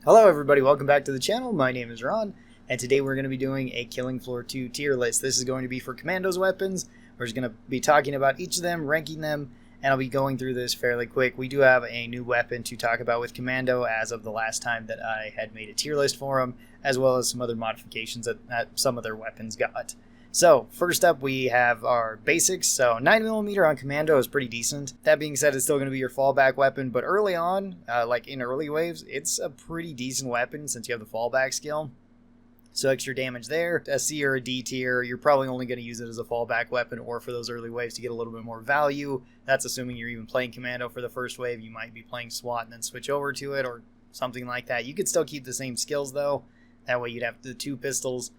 Hello everybody, welcome back to the channel. My name is Ron, and today we're going to be doing a Killing Floor 2 tier list. This is going to be for Commando's weapons. We're just going to be talking about each of them, ranking them, and I'll be going through this fairly quick. We do have a new weapon to talk about with Commando as of the last time that I had made a tier list for them, as well as some other modifications that some of their weapons got. So, first up we have our basics. So, 9mm on Commando is pretty decent. That being said, it's still going to be your fallback weapon, but early on, like in early waves, it's a pretty decent weapon since you have the fallback skill. So extra damage there. A C or a D tier, you're probably only going to use it as a fallback weapon or for those early waves to get a little bit more value. That's assuming you're even playing Commando for the first wave. You might be playing SWAT and then switch over to it or something like that. You could still keep the same skills though. That way you'd have the two pistols,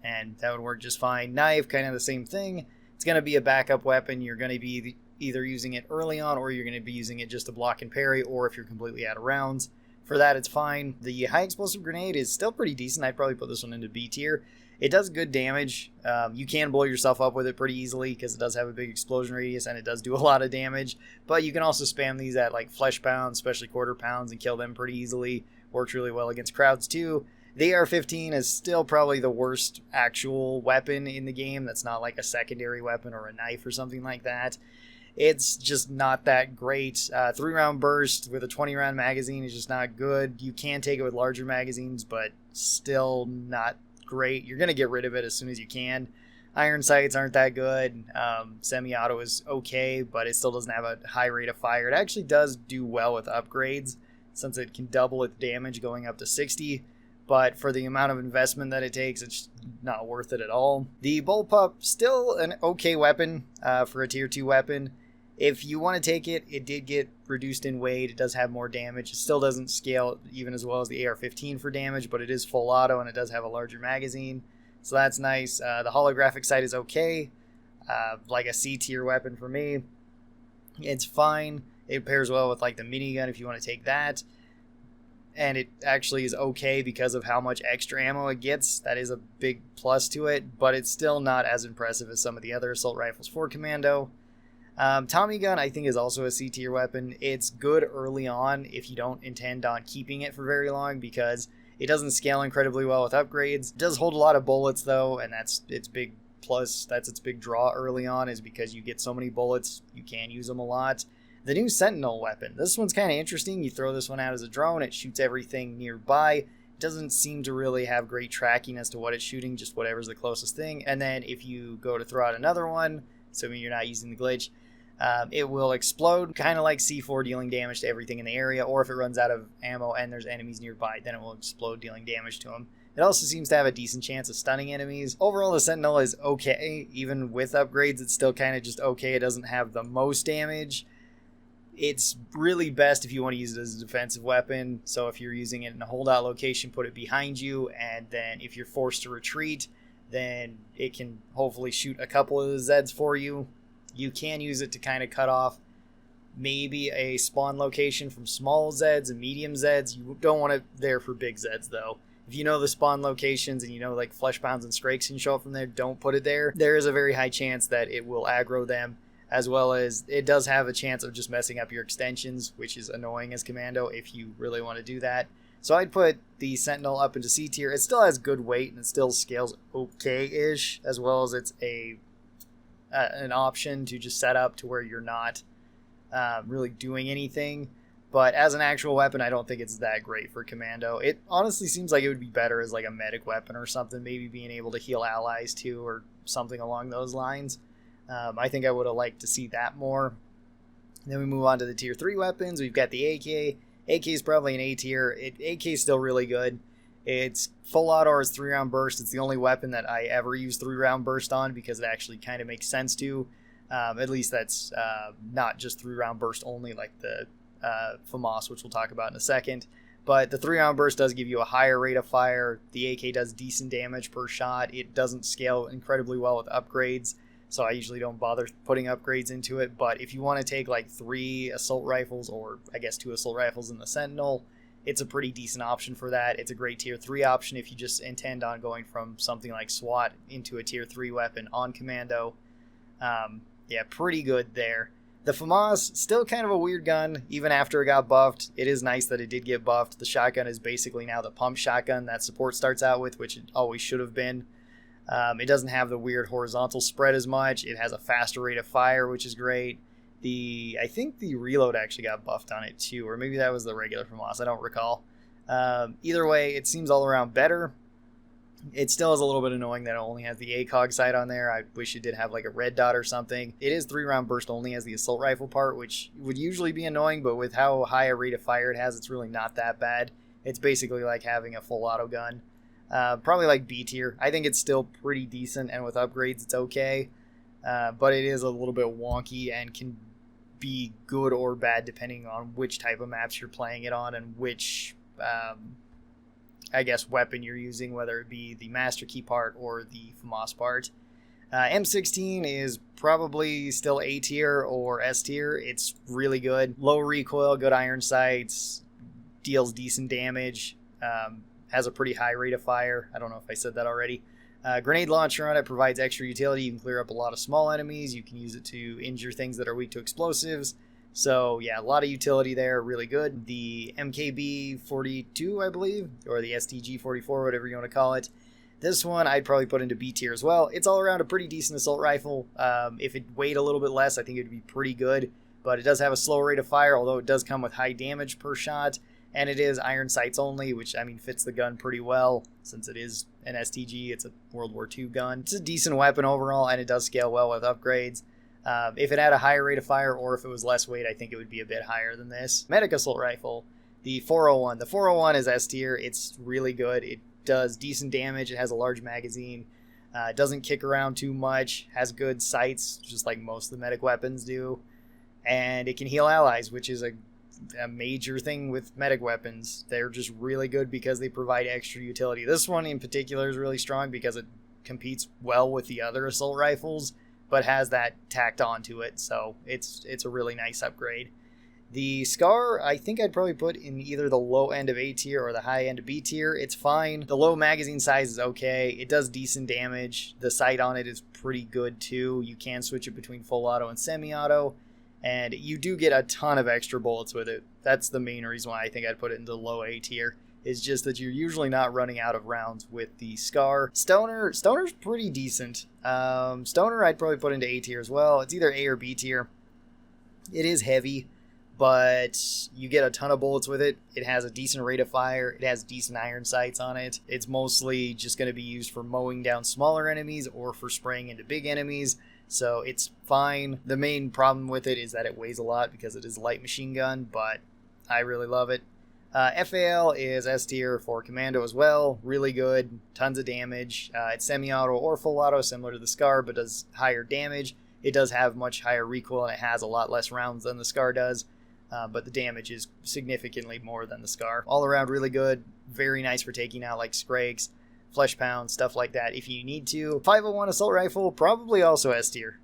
and that would work just fine. Knife, kind of the same thing. It's going to be a backup weapon. You're going to be either using it early on, or you're going to be using it just to block and parry, or if you're completely out of rounds. For that, it's fine. The high explosive grenade is still pretty decent. I'd probably put this one into B tier. It does good damage. You can blow yourself up with it pretty easily because it does have a big explosion radius and it does do a lot of damage. But you can also spam these at like flesh pounds, especially quarter pounds, and kill them pretty easily. Works really well against crowds too. The AR-15 is still probably the worst actual weapon in the game. That's not like a secondary weapon or a knife or something like that. It's just not that great. 3-round burst with a 20-round magazine is just not good. You can take it with larger magazines, but still not great. You're going to get rid of it as soon as you can. Iron sights aren't that good. Semi-auto is okay, but it still doesn't have a high rate of fire. It actually does do well with upgrades, since it can double its damage going up to 60. But for the amount of investment that it takes, it's not worth it at all. The bullpup, still an okay weapon for a tier 2 weapon. If you want to take it, it did get reduced in weight. It does have more damage. It still doesn't scale even as well as the AR-15 for damage, but it is full auto and it does have a larger magazine. So that's nice. The holographic sight is okay. Like a C tier weapon for me. It's fine. It pairs well with like the minigun if you want to take that. And it actually is okay because of how much extra ammo it gets. That is a big plus to it, but it's still not as impressive as some of the other assault rifles for Commando. Tommy gun, I think, is also a C tier weapon. It's good early on if you don't intend on keeping it for very long because it doesn't scale incredibly well with upgrades. It does hold a lot of bullets though, and that's its big plus. That's its big draw early on, is because you get so many bullets, you can use them a lot. The new Sentinel Weapon. This one's kind of interesting. You throw this one out as a drone, it shoots everything nearby. It doesn't seem to really have great tracking as to what it's shooting, just whatever's the closest thing. And then if you go to throw out another one, assuming you're not using the glitch, it will explode, kind of like C4, dealing damage to everything in the area, or if it runs out of ammo and there's enemies nearby, then it will explode, dealing damage to them. It also seems to have a decent chance of stunning enemies. Overall, the Sentinel is okay. Even with upgrades, it's still kind of just okay. It doesn't have the most damage. It's really best if you want to use it as a defensive weapon. So if you're using it in a holdout location, put it behind you, and then if you're forced to retreat, then it can hopefully shoot a couple of the Zeds for you. You can use it to kind of cut off maybe a spawn location from small Zeds and medium Zeds. You don't want it there for big Zeds though. If you know the spawn locations and you know like flesh pounds and scrakes can show up from there, don't put it there. There is a very high chance that it will aggro them, as well as it does have a chance of just messing up your extensions, which is annoying as Commando if you really want to do that. So I'd put the Sentinel up into C tier. It still has good weight and it still scales okay-ish, as well as it's an option to just set up to where you're not really doing anything. But as an actual weapon, I don't think it's that great for Commando. It honestly seems like it would be better as like a medic weapon or something, maybe being able to heal allies too or something along those lines. I think I would have liked to see that more. Then we move on to the tier 3 weapons. We've got the AK. AK is probably an A tier. AK is still really good. It's full auto or it's 3-round burst. It's the only weapon that I ever use 3-round burst on because it actually kind of makes sense to. At least that's not just 3-round burst only like the FAMAS, which we'll talk about in a second. But the 3-round burst does give you a higher rate of fire. The AK does decent damage per shot. It doesn't scale incredibly well with upgrades, so I usually don't bother putting upgrades into it. But if you want to take like 3 assault rifles, or I guess 2 assault rifles in the Sentinel, it's a pretty decent option for that. It's a great tier 3 option if you just intend on going from something like SWAT into a tier 3 weapon on Commando. Yeah, pretty good there. The FAMAS, still kind of a weird gun, even after it got buffed. It is nice that it did get buffed. The shotgun is basically now the pump shotgun that support starts out with, which it always should have been. It doesn't have the weird horizontal spread as much. It has a faster rate of fire, which is great. I think the reload actually got buffed on it too, or maybe that was the regular FAMAS, I don't recall. Either way, it seems all around better. It still is a little bit annoying that it only has the ACOG sight on there. I wish it did have like a red dot or something. It is 3-round burst only as the assault rifle part, which would usually be annoying, but with how high a rate of fire it has, it's really not that bad. It's basically like having a full auto gun. Probably like B tier. I think it's still pretty decent, and with upgrades it's okay. But it is a little bit wonky and can be good or bad depending on which type of maps you're playing it on and which I guess weapon you're using, whether it be the Master Key part or the FAMAS part. M16 is probably still A tier or S tier. It's really good. Low recoil, good iron sights, deals decent damage, has a pretty high rate of fire. I don't know if I said that already. Grenade launcher on it provides extra utility. You can clear up a lot of small enemies. You can use it to injure things that are weak to explosives. So yeah, a lot of utility there, really good. The MKB-42, I believe, or the STG-44, whatever you want to call it. This one I'd probably put into B tier as well. It's all around a pretty decent assault rifle. If it weighed a little bit less, I think it would be pretty good. But it does have a slow rate of fire, although it does come with high damage per shot. And it is iron sights only, which, I mean, fits the gun pretty well. Since it is an STG, it's a World War II gun. It's a decent weapon overall, and it does scale well with upgrades. If it had a higher rate of fire or if it was less weight, I think it would be a bit higher than this. Medic assault rifle, the 401. The 401 is S tier. It's really good. It does decent damage. It has a large magazine. It doesn't kick around too much. Has good sights, just like most of the medic weapons do. And it can heal allies, which is a major thing with medic weapons. They're just really good because they provide extra utility. This one in particular is really strong because it competes well with the other assault rifles, but has that tacked onto it, so it's a really nice upgrade. The SCAR, I think I'd probably put in either the low end of A tier or the high end of B tier. It's fine. The low magazine size is okay. It does decent damage. The sight on it is pretty good too. You can switch it between full auto and semi-auto, and you do get a ton of extra bullets with it. That's the main reason why I think I'd put it into low A tier. Is just that you're usually not running out of rounds with the SCAR. Stoner's pretty decent. Stoner I'd probably put into A tier as well. It's either A or B tier. It is heavy, but you get a ton of bullets with it. It has a decent rate of fire. It has decent iron sights on it. It's mostly just going to be used for mowing down smaller enemies or for spraying into big enemies. So it's fine. The main problem with it is that it weighs a lot because it is a light machine gun, but I really love it. FAL is S tier for Commando as well. Really good. Tons of damage. It's semi-auto or full auto, similar to the SCAR, but does higher damage. It does have much higher recoil, and it has a lot less rounds than the SCAR does. But the damage is significantly more than the SCAR. All around really good. Very nice for taking out like Scrakes, Flesh Pounds, stuff like that if you need to. 501 assault rifle, probably also S tier.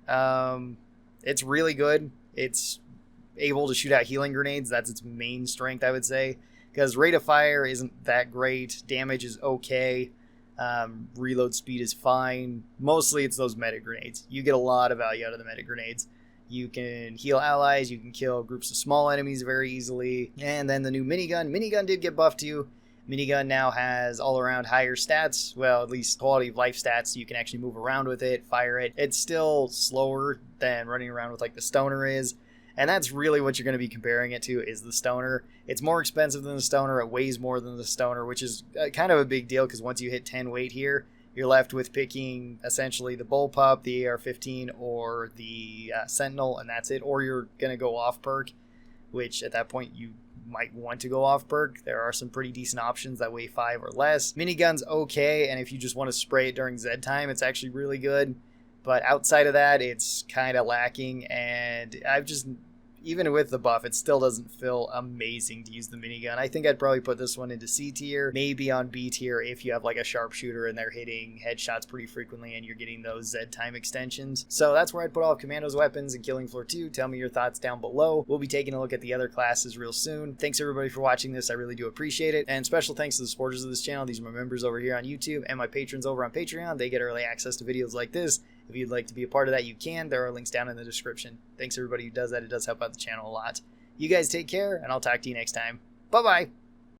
It's really good. It's able to shoot out healing grenades. That's its main strength, I would say. Because rate of fire isn't that great, damage is okay, reload speed is fine. Mostly it's those medic grenades. You get a lot of value out of the medic grenades. You can heal allies, you can kill groups of small enemies very easily. And then the new minigun. Minigun did get buffed too. Minigun now has all around higher stats, well, at least quality of life stats, so you can actually move around with it, fire it. It's still slower than running around with like the Stoner is. And that's really what you're going to be comparing it to, is the Stoner. It's more expensive than the Stoner. It weighs more than the Stoner, which is kind of a big deal because once you hit 10 weight here, you're left with picking essentially the Bullpup, the AR-15, or the Sentinel, and that's it. Or you're going to go off perk, which at that point you might want to go off perk. There are some pretty decent options that weigh 5 or less. Minigun's okay, and if you just want to spray it during Z time, it's actually really good. But outside of that, it's kind of lacking, and even with the buff, it still doesn't feel amazing to use the minigun. I think I'd probably put this one into C tier, maybe on B tier if you have like a sharpshooter and they're hitting headshots pretty frequently and you're getting those Z time extensions. So that's where I'd put all of Commando's weapons in Killing Floor 2. Tell me your thoughts down below. We'll be taking a look at the other classes real soon. Thanks everybody for watching this. I really do appreciate it. And special thanks to the supporters of this channel. These are my members over here on YouTube and my patrons over on Patreon. They get early access to videos like this If you'd like to be a part of that, you can. There are links down in the description. Thanks everybody who does that. It does help out the channel a lot. You guys take care, and I'll talk to you next time. Bye-bye.